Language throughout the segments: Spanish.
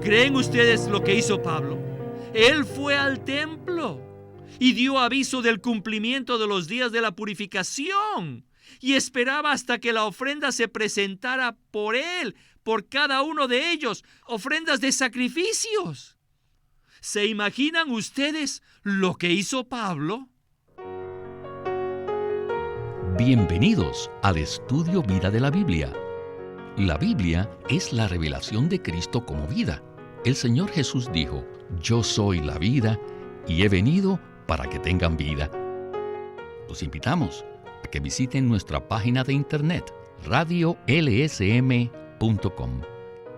¿Creen ustedes lo que hizo Pablo? Él fue al templo y dio aviso del cumplimiento de los días de la purificación y esperaba hasta que la ofrenda se presentara por él, por cada uno de ellos, ofrendas de sacrificios. ¿Se imaginan ustedes lo que hizo Pablo? Bienvenidos al Estudio Vida de la Biblia. La Biblia es la revelación de Cristo como vida. El Señor Jesús dijo: "Yo soy la vida y he venido para que tengan vida". Los invitamos a que visiten nuestra página de internet radiolsm.com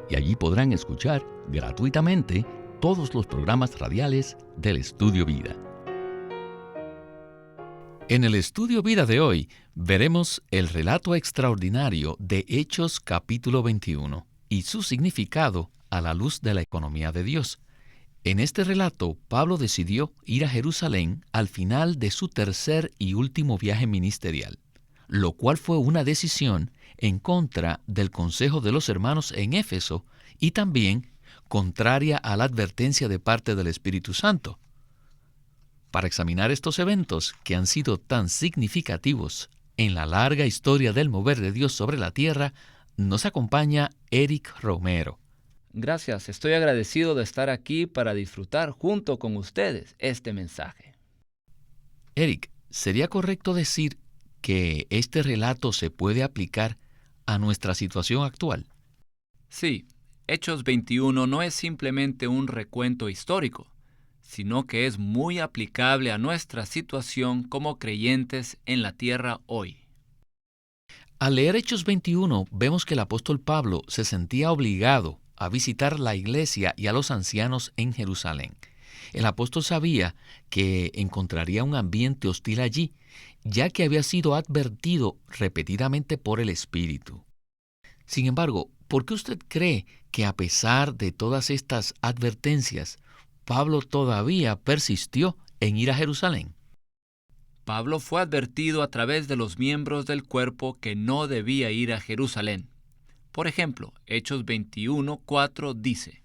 y allí podrán escuchar gratuitamente todos los programas radiales del Estudio Vida. En el Estudio Vida de hoy veremos el relato extraordinario de Hechos capítulo 21 y su significado a la luz de la economía de Dios. En este relato, Pablo decidió ir a Jerusalén al final de su tercer y último viaje ministerial, lo cual fue una decisión en contra del consejo de los hermanos en Éfeso y también contraria a la advertencia de parte del Espíritu Santo. Para examinar estos eventos que han sido tan significativos en la larga historia del mover de Dios sobre la tierra, nos acompaña Eric Romero. Gracias, estoy agradecido de estar aquí para disfrutar junto con ustedes este mensaje. Eric, ¿sería correcto decir que este relato se puede aplicar a nuestra situación actual? Sí, Hechos 21 no es simplemente un recuento histórico, sino que es muy aplicable a nuestra situación como creyentes en la tierra hoy. Al leer Hechos 21, vemos que el apóstol Pablo se sentía obligado a visitar la iglesia y a los ancianos en Jerusalén. El apóstol sabía que encontraría un ambiente hostil allí, ya que había sido advertido repetidamente por el Espíritu. Sin embargo, ¿por qué usted cree que a pesar de todas estas advertencias, Pablo todavía persistió en ir a Jerusalén? Pablo fue advertido a través de los miembros del cuerpo que no debía ir a Jerusalén. Por ejemplo, Hechos 21:4 dice: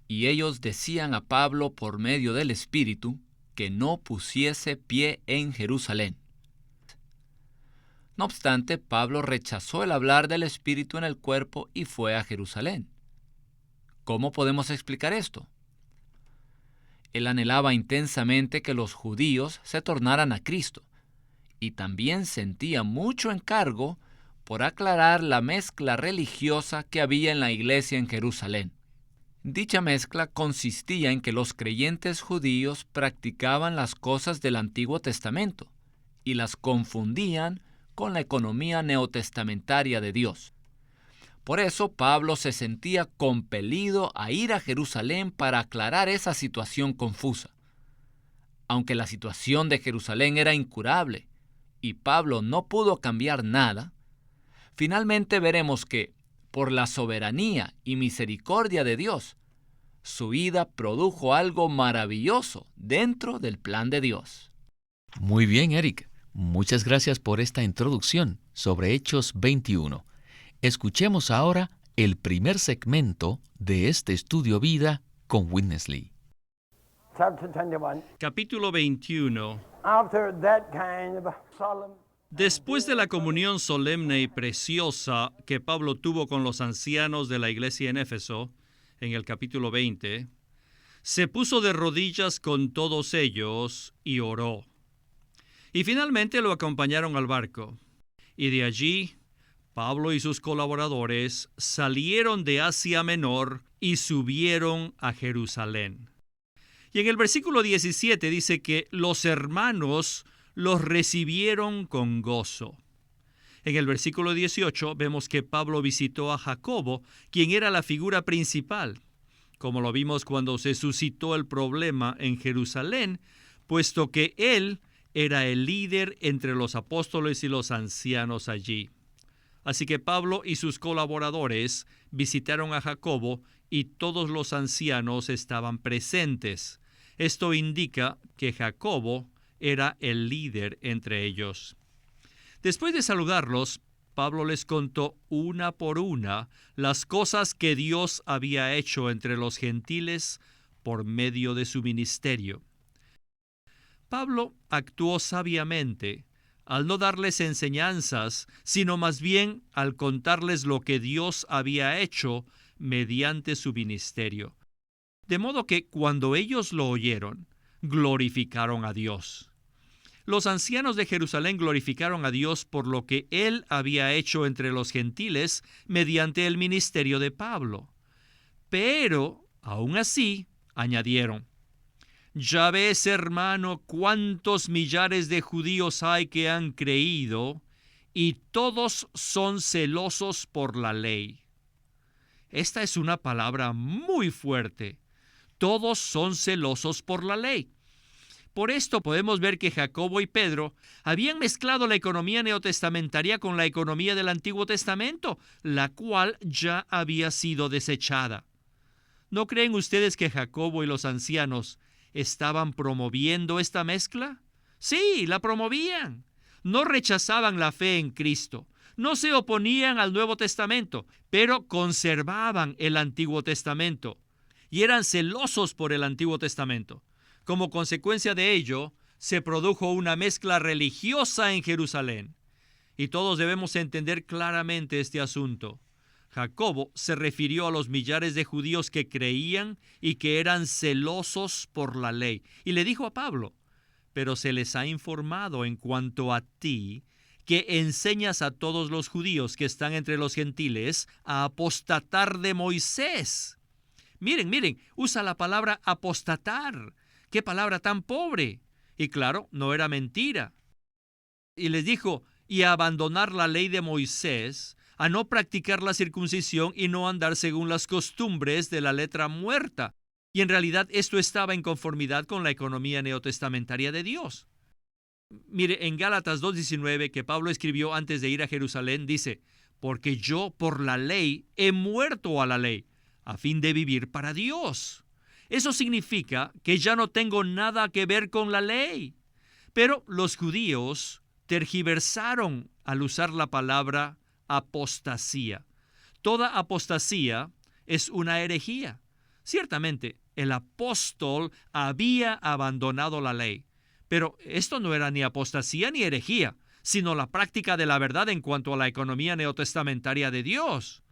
"Y ellos decían a Pablo por medio del Espíritu que no pusiese pie en Jerusalén". No obstante, Pablo rechazó el hablar del Espíritu en el cuerpo y fue a Jerusalén. ¿Cómo podemos explicar esto? Él anhelaba intensamente que los judíos se tornaran a Cristo y también sentía mucho encargo por aclarar la mezcla religiosa que había en la iglesia en Jerusalén. Dicha mezcla consistía en que los creyentes judíos practicaban las cosas del Antiguo Testamento y las confundían con la economía neotestamentaria de Dios. Por eso Pablo se sentía compelido a ir a Jerusalén para aclarar esa situación confusa. Aunque la situación de Jerusalén era incurable y Pablo no pudo cambiar nada, finalmente veremos que, por la soberanía y misericordia de Dios, su ida produjo algo maravilloso dentro del plan de Dios. Muy bien, Eric. Muchas gracias por esta introducción sobre Hechos 21. Escuchemos ahora el primer segmento de este Estudio Vida con Witness Lee. Capítulo 21. Después de la comunión solemne y preciosa que Pablo tuvo con los ancianos de la iglesia en Éfeso, en el capítulo 20, se puso de rodillas con todos ellos y oró. Y finalmente lo acompañaron al barco. Y de allí, Pablo y sus colaboradores salieron de Asia Menor y subieron a Jerusalén. Y en el versículo 17 dice que los hermanos los recibieron con gozo. En el versículo 18 vemos que Pablo visitó a Jacobo, quien era la figura principal, como lo vimos cuando se suscitó el problema en Jerusalén, puesto que él era el líder entre los apóstoles y los ancianos allí. Así que Pablo y sus colaboradores visitaron a Jacobo y todos los ancianos estaban presentes. Esto indica que Jacobo era el líder entre ellos. Después de saludarlos, Pablo les contó una por una las cosas que Dios había hecho entre los gentiles por medio de su ministerio. Pablo actuó sabiamente al no darles enseñanzas, sino más bien al contarles lo que Dios había hecho mediante su ministerio. De modo que cuando ellos lo oyeron, glorificaron a Dios. Los ancianos de Jerusalén glorificaron a Dios por lo que Él había hecho entre los gentiles mediante el ministerio de Pablo. Pero, aún así, añadieron: «Ya ves, hermano, cuántos millares de judíos hay que han creído, y todos son celosos por la ley». Esta es una palabra muy fuerte. Todos son celosos por la ley. Por esto podemos ver que Jacobo y Pedro habían mezclado la economía neotestamentaria con la economía del Antiguo Testamento, la cual ya había sido desechada. ¿No creen ustedes que Jacobo y los ancianos estaban promoviendo esta mezcla? Sí, la promovían. No rechazaban la fe en Cristo. No se oponían al Nuevo Testamento, pero conservaban el Antiguo Testamento y eran celosos por el Antiguo Testamento. Como consecuencia de ello, se produjo una mezcla religiosa en Jerusalén. Y todos debemos entender claramente este asunto. Jacobo se refirió a los millares de judíos que creían y que eran celosos por la ley. Y le dijo a Pablo: «Pero se les ha informado en cuanto a ti, que enseñas a todos los judíos que están entre los gentiles a apostatar de Moisés». Miren, usa la palabra apostatar. ¡Qué palabra tan pobre! Y claro, no era mentira. Y les dijo: «Y a abandonar la ley de Moisés, a no practicar la circuncisión y no andar según las costumbres de la letra muerta». Y en realidad esto estaba en conformidad con la economía neotestamentaria de Dios. Mire, en Gálatas 2:19, que Pablo escribió antes de ir a Jerusalén, dice: «Porque yo por la ley he muerto a la ley, a fin de vivir para Dios». Eso significa que ya no tengo nada que ver con la ley. Pero los judíos tergiversaron al usar la palabra apostasía. Toda apostasía es una herejía. Ciertamente, el apóstol había abandonado la ley, pero esto no era ni apostasía ni herejía, sino la práctica de la verdad en cuanto a la economía neotestamentaria de Dios.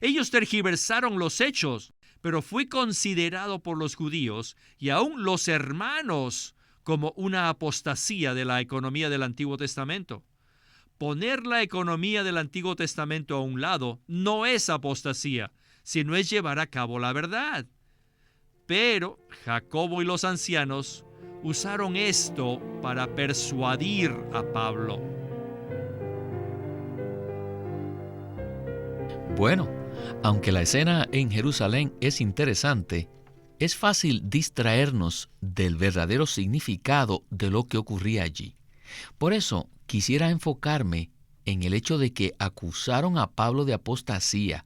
Ellos tergiversaron los hechos, pero fue considerado por los judíos y aún los hermanos como una apostasía de la economía del Antiguo Testamento. Poner la economía del Antiguo Testamento a un lado no es apostasía, sino es llevar a cabo la verdad. Pero Jacobo y los ancianos usaron esto para persuadir a Pablo. Bueno, aunque la escena en Jerusalén es interesante, es fácil distraernos del verdadero significado de lo que ocurría allí. Por eso quisiera enfocarme en el hecho de que acusaron a Pablo de apostasía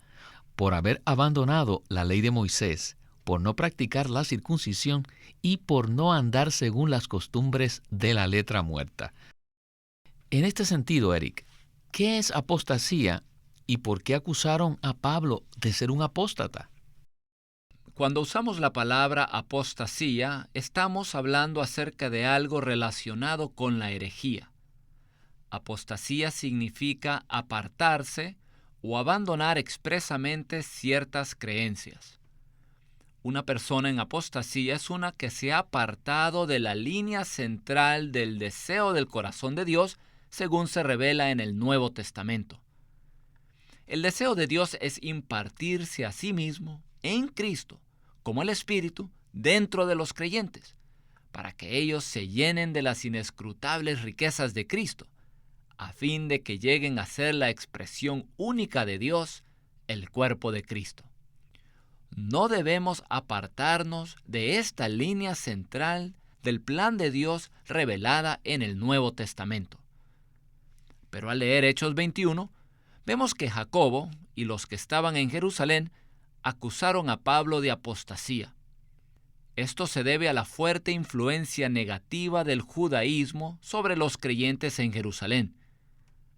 por haber abandonado la ley de Moisés, por no practicar la circuncisión y por no andar según las costumbres de la letra muerta. En este sentido, Eric, ¿qué es apostasía y por qué acusaron a Pablo de ser un apóstata? Cuando usamos la palabra apostasía, estamos hablando acerca de algo relacionado con la herejía. Apostasía significa apartarse o abandonar expresamente ciertas creencias. Una persona en apostasía es una que se ha apartado de la línea central del deseo del corazón de Dios, según se revela en el Nuevo Testamento. El deseo de Dios es impartirse a sí mismo en Cristo, como el Espíritu, dentro de los creyentes, para que ellos se llenen de las inescrutables riquezas de Cristo, a fin de que lleguen a ser la expresión única de Dios, el cuerpo de Cristo. No debemos apartarnos de esta línea central del plan de Dios revelada en el Nuevo Testamento. Pero al leer Hechos 21, vemos que Jacobo y los que estaban en Jerusalén acusaron a Pablo de apostasía. Esto se debe a la fuerte influencia negativa del judaísmo sobre los creyentes en Jerusalén.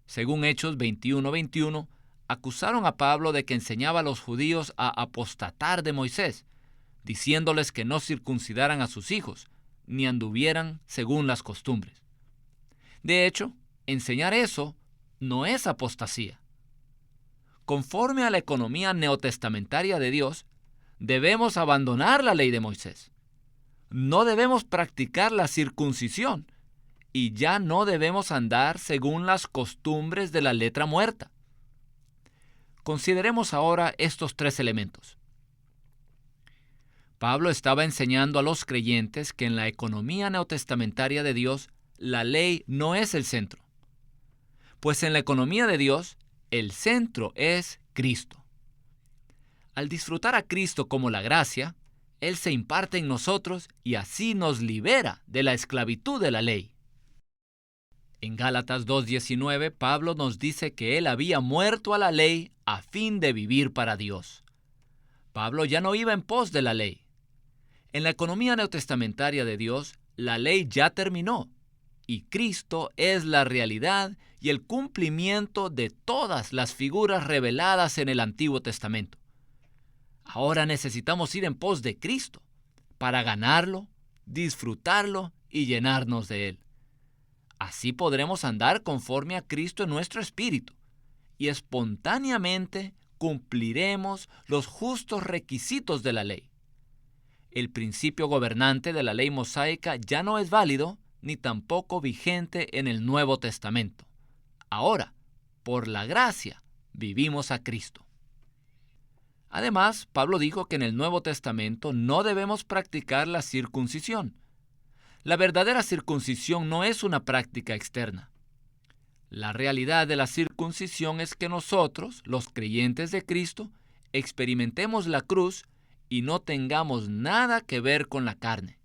según Hechos 21:21, acusaron a Pablo de que enseñaba a los judíos a apostatar de Moisés, diciéndoles que no circuncidaran a sus hijos, ni anduvieran según las costumbres. De hecho, enseñar eso no es apostasía. Conforme a la economía neotestamentaria de Dios, debemos abandonar la ley de Moisés. No debemos practicar la circuncisión y ya no debemos andar según las costumbres de la letra muerta. Consideremos ahora estos tres elementos. Pablo estaba enseñando a los creyentes que en la economía neotestamentaria de Dios, la ley no es el centro. Pues en la economía de Dios, el centro es Cristo. Al disfrutar a Cristo como la gracia, Él se imparte en nosotros y así nos libera de la esclavitud de la ley. En Gálatas 2:19, Pablo nos dice que Él había muerto a la ley a fin de vivir para Dios. Pablo ya no iba en pos de la ley. En la economía neotestamentaria de Dios, la ley ya terminó y Cristo es la realidad y el cumplimiento de todas las figuras reveladas en el Antiguo Testamento. Ahora necesitamos ir en pos de Cristo para ganarlo, disfrutarlo y llenarnos de Él. Así podremos andar conforme a Cristo en nuestro espíritu y espontáneamente cumpliremos los justos requisitos de la ley. El principio gobernante de la ley mosaica ya no es válido ni tampoco vigente en el Nuevo Testamento. Ahora, por la gracia, vivimos a Cristo. Además, Pablo dijo que en el Nuevo Testamento no debemos practicar la circuncisión. La verdadera circuncisión no es una práctica externa. La realidad de la circuncisión es que nosotros, los creyentes de Cristo, experimentemos la cruz y no tengamos nada que ver con la carne.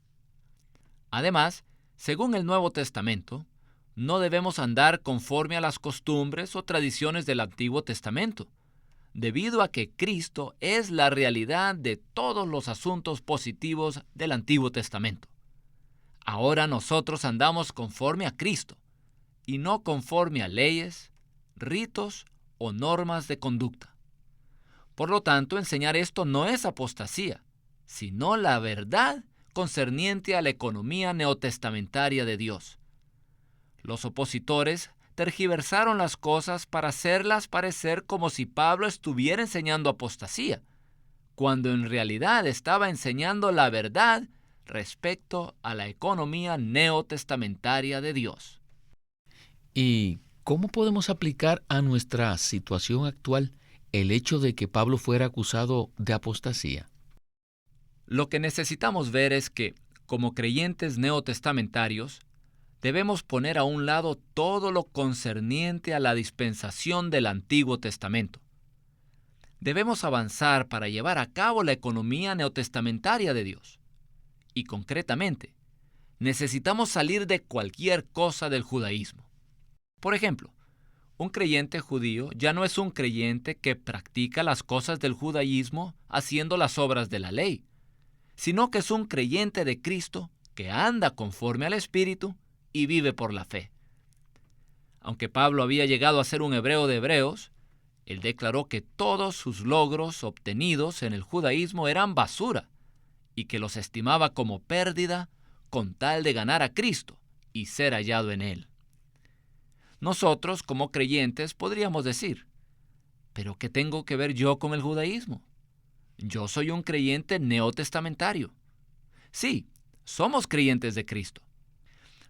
Además, según el Nuevo Testamento, no debemos andar conforme a las costumbres o tradiciones del Antiguo Testamento, debido a que Cristo es la realidad de todos los asuntos positivos del Antiguo Testamento. Ahora nosotros andamos conforme a Cristo y no conforme a leyes, ritos o normas de conducta. Por lo tanto, enseñar esto no es apostasía, sino la verdad concerniente a la economía neotestamentaria de Dios. Los opositores tergiversaron las cosas para hacerlas parecer como si Pablo estuviera enseñando apostasía, cuando en realidad estaba enseñando la verdad respecto a la economía neotestamentaria de Dios. ¿Y cómo podemos aplicar a nuestra situación actual el hecho de que Pablo fuera acusado de apostasía? Lo que necesitamos ver es que, como creyentes neotestamentarios, debemos poner a un lado todo lo concerniente a la dispensación del Antiguo Testamento. Debemos avanzar para llevar a cabo la economía neotestamentaria de Dios. Y concretamente, necesitamos salir de cualquier cosa del judaísmo. Por ejemplo, un creyente judío ya no es un creyente que practica las cosas del judaísmo haciendo las obras de la ley, sino que es un creyente de Cristo que anda conforme al Espíritu y vive por la fe. Aunque Pablo había llegado a ser un hebreo de hebreos, él declaró que todos sus logros obtenidos en el judaísmo eran basura y que los estimaba como pérdida con tal de ganar a Cristo y ser hallado en Él. Nosotros, como creyentes, podríamos decir, ¿pero qué tengo que ver yo con el judaísmo? Yo soy un creyente neotestamentario. Sí, somos creyentes de Cristo.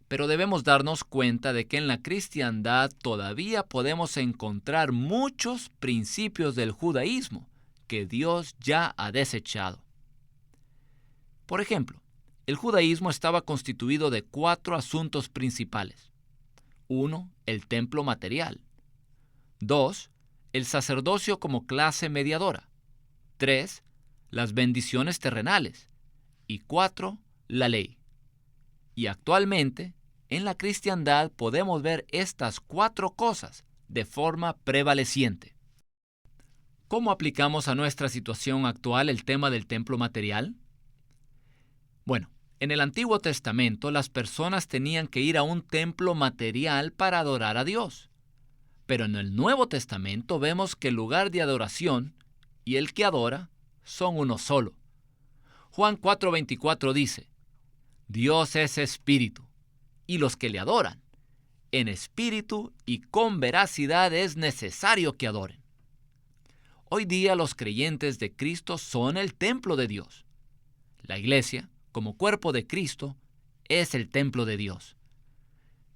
Pero debemos darnos cuenta de que en la cristiandad todavía podemos encontrar muchos principios del judaísmo que Dios ya ha desechado. Por ejemplo, el judaísmo estaba constituido de 4 asuntos principales. 1. El templo material. 2. El sacerdocio como clase mediadora. 3. Las bendiciones terrenales. Y 4. La ley. Y actualmente, en la cristiandad podemos ver estas 4 cosas de forma prevaleciente. ¿Cómo aplicamos a nuestra situación actual el tema del templo material? Bueno, en el Antiguo Testamento las personas tenían que ir a un templo material para adorar a Dios. Pero en el Nuevo Testamento vemos que el lugar de adoración y el que adora son uno solo. Juan 4:24 dice: Dios es espíritu, y los que le adoran, en espíritu y con veracidad es necesario que adoren. Hoy día los creyentes de Cristo son el templo de Dios. La iglesia, como cuerpo de Cristo, es el templo de Dios.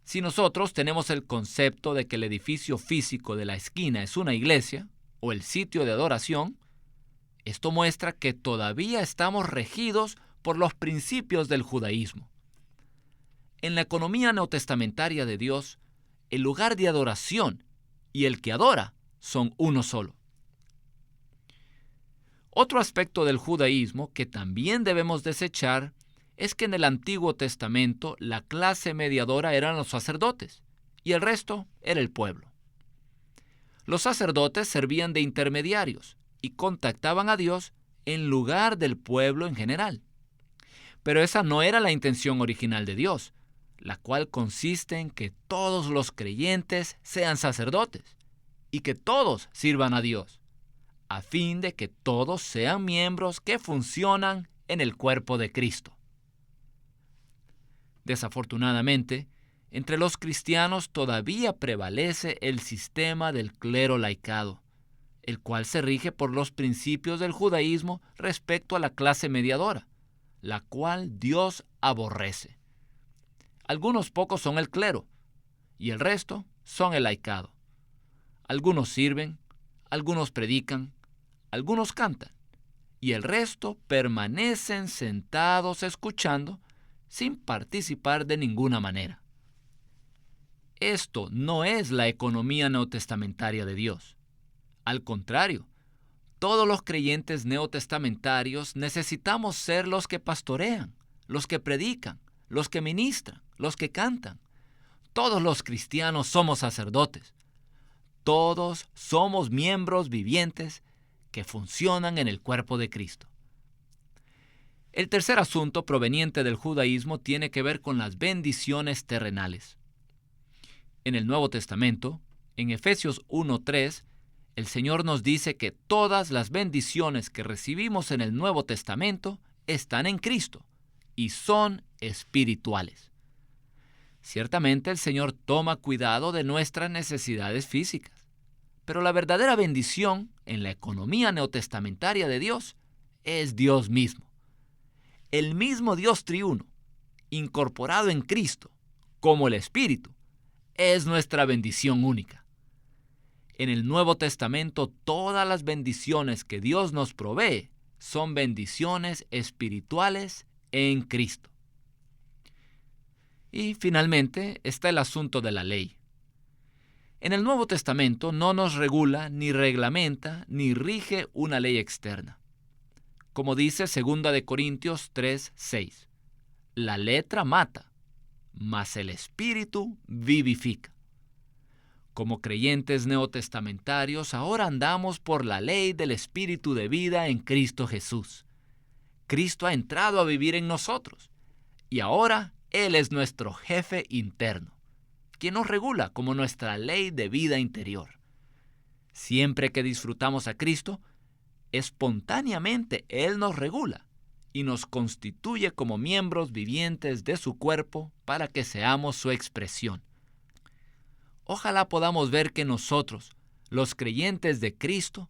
Si nosotros tenemos el concepto de que el edificio físico de la esquina es una iglesia o el sitio de adoración, esto muestra que todavía estamos regidos por los principios del judaísmo. En la economía neotestamentaria de Dios, el lugar de adoración y el que adora son uno solo. Otro aspecto del judaísmo que también debemos desechar es que en el Antiguo Testamento la clase mediadora eran los sacerdotes y el resto era el pueblo. Los sacerdotes servían de intermediarios y contactaban a Dios en lugar del pueblo en general. Pero esa no era la intención original de Dios, la cual consiste en que todos los creyentes sean sacerdotes y que todos sirvan a Dios, a fin de que todos sean miembros que funcionan en el cuerpo de Cristo. Desafortunadamente, entre los cristianos todavía prevalece el sistema del clero laicado, el cual se rige por los principios del judaísmo respecto a la clase mediadora, la cual Dios aborrece. Algunos pocos son el clero, y el resto son el laicado. Algunos sirven, algunos predican, algunos cantan, y el resto permanecen sentados escuchando sin participar de ninguna manera. Esto no es la economía neotestamentaria de Dios. Al contrario, todos los creyentes neotestamentarios necesitamos ser los que pastorean, los que predican, los que ministran, los que cantan. Todos los cristianos somos sacerdotes. Todos somos miembros vivientes que funcionan en el cuerpo de Cristo. El tercer asunto proveniente del judaísmo tiene que ver con las bendiciones terrenales. En el Nuevo Testamento, en Efesios 1:3, el Señor nos dice que todas las bendiciones que recibimos en el Nuevo Testamento están en Cristo y son espirituales. Ciertamente el Señor toma cuidado de nuestras necesidades físicas, pero la verdadera bendición en la economía neotestamentaria de Dios es Dios mismo. El mismo Dios triuno, incorporado en Cristo, como el Espíritu, es nuestra bendición única. En el Nuevo Testamento, todas las bendiciones que Dios nos provee son bendiciones espirituales en Cristo. Y finalmente está el asunto de la ley. En el Nuevo Testamento no nos regula, ni reglamenta, ni rige una ley externa. Como dice 2 Corintios 3:6, la letra mata, mas el Espíritu vivifica. Como creyentes neotestamentarios, ahora andamos por la ley del Espíritu de vida en Cristo Jesús. Cristo ha entrado a vivir en nosotros, y ahora Él es nuestro jefe interno, quien nos regula como nuestra ley de vida interior. Siempre que disfrutamos a Cristo, espontáneamente Él nos regula y nos constituye como miembros vivientes de su cuerpo para que seamos su expresión. Ojalá podamos ver que nosotros, los creyentes de Cristo,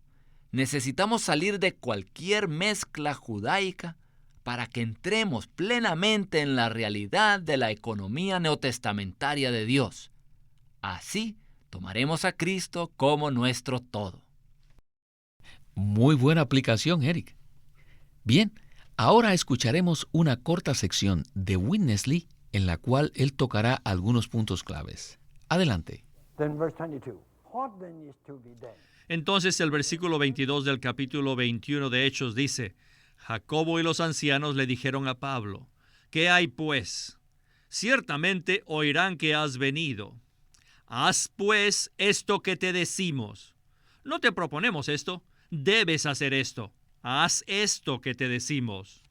necesitamos salir de cualquier mezcla judaica para que entremos plenamente en la realidad de la economía neotestamentaria de Dios. Así tomaremos a Cristo como nuestro todo. Muy buena aplicación, Eric. Bien, ahora escucharemos una corta sección de Witness Lee en la cual él tocará algunos puntos claves. Adelante. Entonces el versículo 22 del capítulo 21 de Hechos dice: Jacobo y los ancianos le dijeron a Pablo: ¿Qué hay pues? Ciertamente oirán que has venido. Haz pues esto que te decimos. No te proponemos esto, debes hacer esto. Haz esto que te decimos.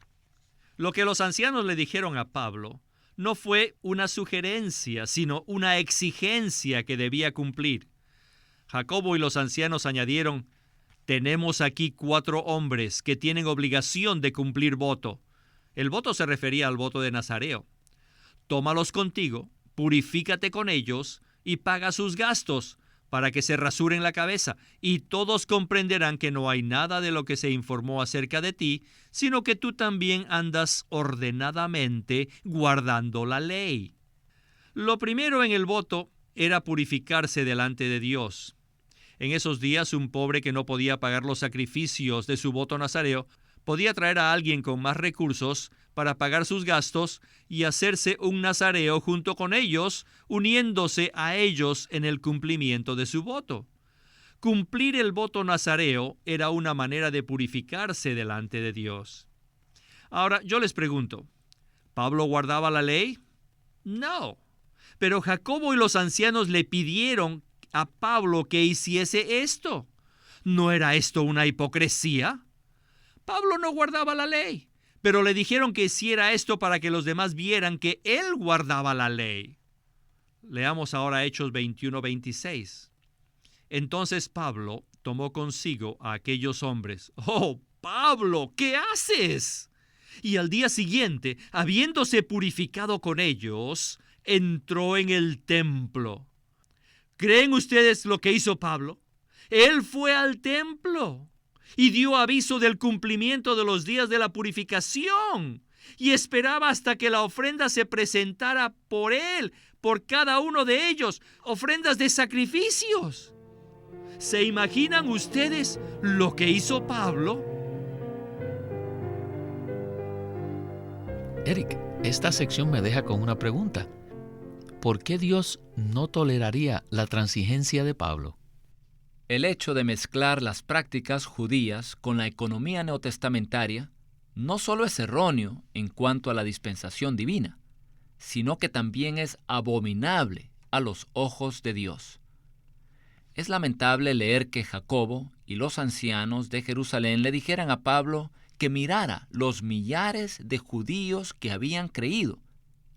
Lo que los ancianos le dijeron a Pablo no fue una sugerencia, sino una exigencia que debía cumplir. Jacobo y los ancianos añadieron: «Tenemos aquí 4 hombres que tienen obligación de cumplir voto». El voto se refería al voto de Nazareo. «Tómalos contigo, purifícate con ellos y paga sus gastos, para que se rasuren la cabeza, y todos comprenderán que no hay nada de lo que se informó acerca de ti, sino que tú también andas ordenadamente guardando la ley». Lo primero en el voto era purificarse delante de Dios. En esos días, un pobre que no podía pagar los sacrificios de su voto nazareo podía traer a alguien con más recursos para pagar sus gastos y hacerse un nazareo junto con ellos, uniéndose a ellos en el cumplimiento de su voto. Cumplir el voto nazareo era una manera de purificarse delante de Dios. Ahora, yo les pregunto, ¿Pablo guardaba la ley? No. Pero Jacobo y los ancianos le pidieron a Pablo que hiciese esto. ¿No era esto una hipocresía? Pablo no guardaba la ley, pero le dijeron que hiciera esto para que los demás vieran que él guardaba la ley. Leamos ahora Hechos 21:26. Entonces Pablo tomó consigo a aquellos hombres. «¡Oh, Pablo, ¿qué haces?». Y al día siguiente, habiéndose purificado con ellos, entró en el templo. ¿Creen ustedes lo que hizo Pablo? Él fue al templo y dio aviso del cumplimiento de los días de la purificación y esperaba hasta que la ofrenda se presentara por él, por cada uno de ellos, ofrendas de sacrificios. ¿Se imaginan ustedes lo que hizo Pablo? Eric, esta sección me deja con una pregunta. ¿Por qué Dios no toleraría la transigencia de Pablo? El hecho de mezclar las prácticas judías con la economía neotestamentaria no solo es erróneo en cuanto a la dispensación divina, sino que también es abominable a los ojos de Dios. Es lamentable leer que Jacobo y los ancianos de Jerusalén le dijeran a Pablo que mirara los millares de judíos que habían creído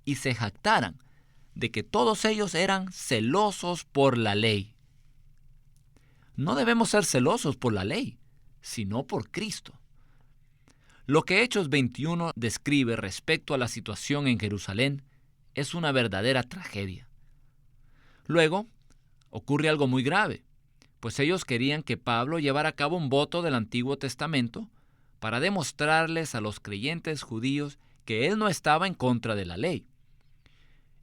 y se jactaran de que todos ellos eran celosos por la ley. No debemos ser celosos por la ley, sino por Cristo. Lo que Hechos 21 describe respecto a la situación en Jerusalén es una verdadera tragedia. Luego, ocurre algo muy grave, pues ellos querían que Pablo llevara a cabo un voto del Antiguo Testamento para demostrarles a los creyentes judíos que él no estaba en contra de la ley.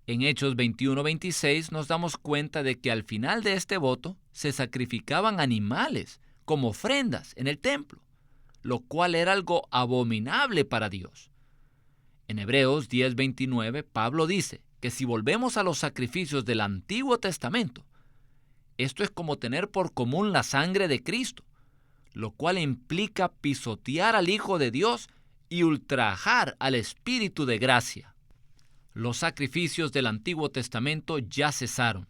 En Hechos 21:26 nos damos cuenta de que al final de este voto se sacrificaban animales como ofrendas en el templo, lo cual era algo abominable para Dios. En Hebreos 10:29, Pablo dice que si volvemos a los sacrificios del Antiguo Testamento, esto es como tener por común la sangre de Cristo, lo cual implica pisotear al Hijo de Dios y ultrajar al Espíritu de gracia. Los sacrificios del Antiguo Testamento ya cesaron,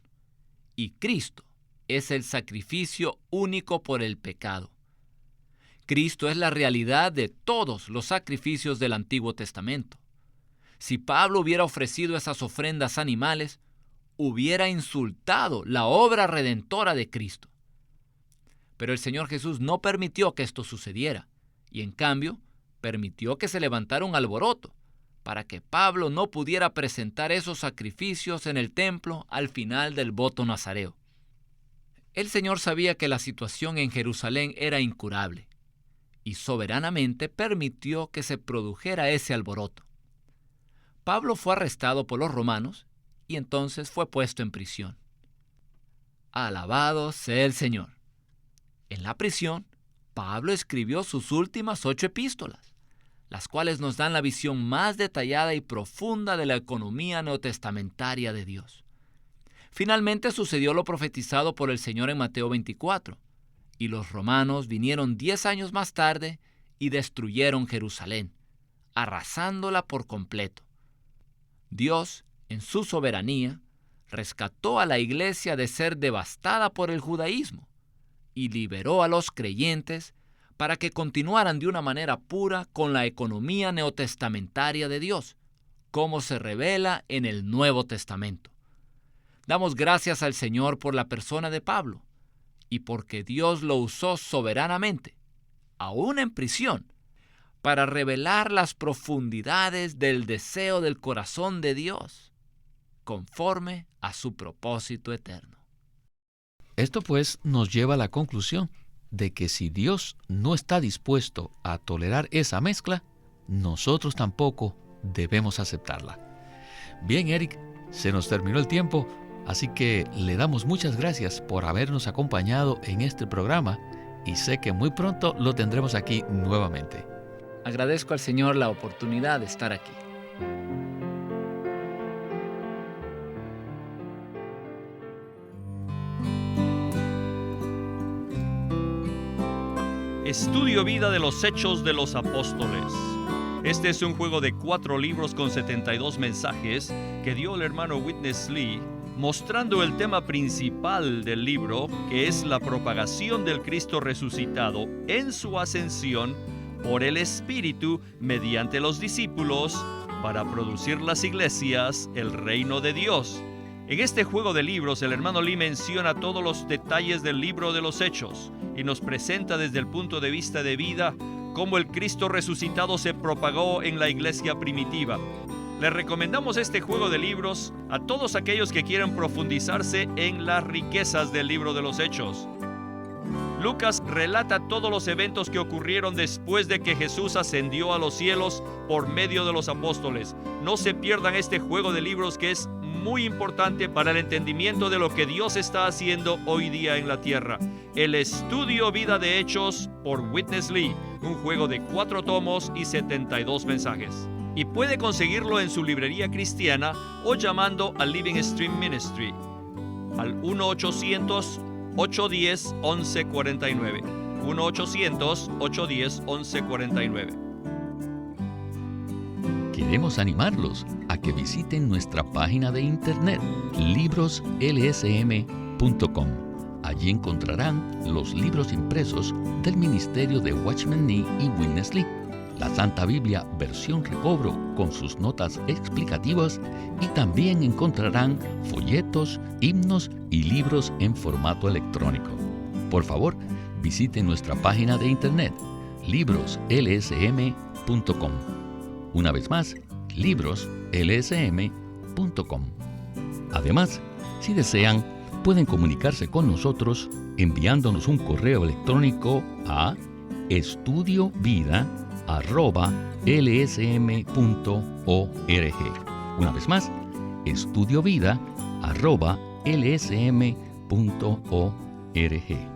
y Cristo es el sacrificio único por el pecado. Cristo es la realidad de todos los sacrificios del Antiguo Testamento. Si Pablo hubiera ofrecido esas ofrendas animales, hubiera insultado la obra redentora de Cristo. Pero el Señor Jesús no permitió que esto sucediera, y en cambio permitió que se levantara un alboroto, para que Pablo no pudiera presentar esos sacrificios en el templo al final del voto nazareo. El Señor sabía que la situación en Jerusalén era incurable, y soberanamente permitió que se produjera ese alboroto. Pablo fue arrestado por los romanos y entonces fue puesto en prisión. Alabado sea el Señor. En la prisión, Pablo escribió sus últimas 8 epístolas, las cuales nos dan la visión más detallada y profunda de la economía neotestamentaria de Dios. Finalmente sucedió lo profetizado por el Señor en Mateo 24, y los romanos vinieron 10 años más tarde y destruyeron Jerusalén, arrasándola por completo. Dios, en su soberanía, rescató a la iglesia de ser devastada por el judaísmo y liberó a los creyentes para que continuaran de una manera pura con la economía neotestamentaria de Dios, como se revela en el Nuevo Testamento. Damos gracias al Señor por la persona de Pablo, y porque Dios lo usó soberanamente, aún en prisión, para revelar las profundidades del deseo del corazón de Dios, conforme a su propósito eterno. Esto pues nos lleva a la conclusión de que si Dios no está dispuesto a tolerar esa mezcla, nosotros tampoco debemos aceptarla. Bien, Eric, se nos terminó el tiempo, así que le damos muchas gracias por habernos acompañado en este programa y sé que muy pronto lo tendremos aquí nuevamente. Agradezco al Señor la oportunidad de estar aquí. Estudio Vida de los Hechos de los Apóstoles. Este es un juego de 4 libros con 72 mensajes que dio el hermano Witness Lee, mostrando el tema principal del libro, que es la propagación del Cristo resucitado en su ascensión por el Espíritu mediante los discípulos para producir las iglesias, el reino de Dios. En este juego de libros, el hermano Lee menciona todos los detalles del libro de los Hechos y nos presenta desde el punto de vista de vida cómo el Cristo resucitado se propagó en la iglesia primitiva. Les recomendamos este juego de libros a todos aquellos que quieran profundizarse en las riquezas del libro de los Hechos. Lucas relata todos los eventos que ocurrieron después de que Jesús ascendió a los cielos por medio de los apóstoles. No se pierdan este juego de libros que es muy importante para el entendimiento de lo que Dios está haciendo hoy día en la tierra. El Estudio Vida de Hechos por Witness Lee, un juego de 4 tomos y 72 mensajes. Y puede conseguirlo en su librería cristiana o llamando a Living Stream Ministry al 1-800-810-1149. 1-800-810-1149. Queremos animarlos a que visiten nuestra página de internet libroslsm.com. Allí encontrarán los libros impresos del ministerio de Watchman Nee y Witness Lee, la Santa Biblia versión recobro con sus notas explicativas, y también encontrarán folletos, himnos y libros en formato electrónico. Por favor, visiten nuestra página de internet libroslsm.com. Una vez más, libroslsm.com. Además, si desean, pueden comunicarse con nosotros enviándonos un correo electrónico a estudiovida@lsm.org. Una vez más, estudiovida@lsm.org.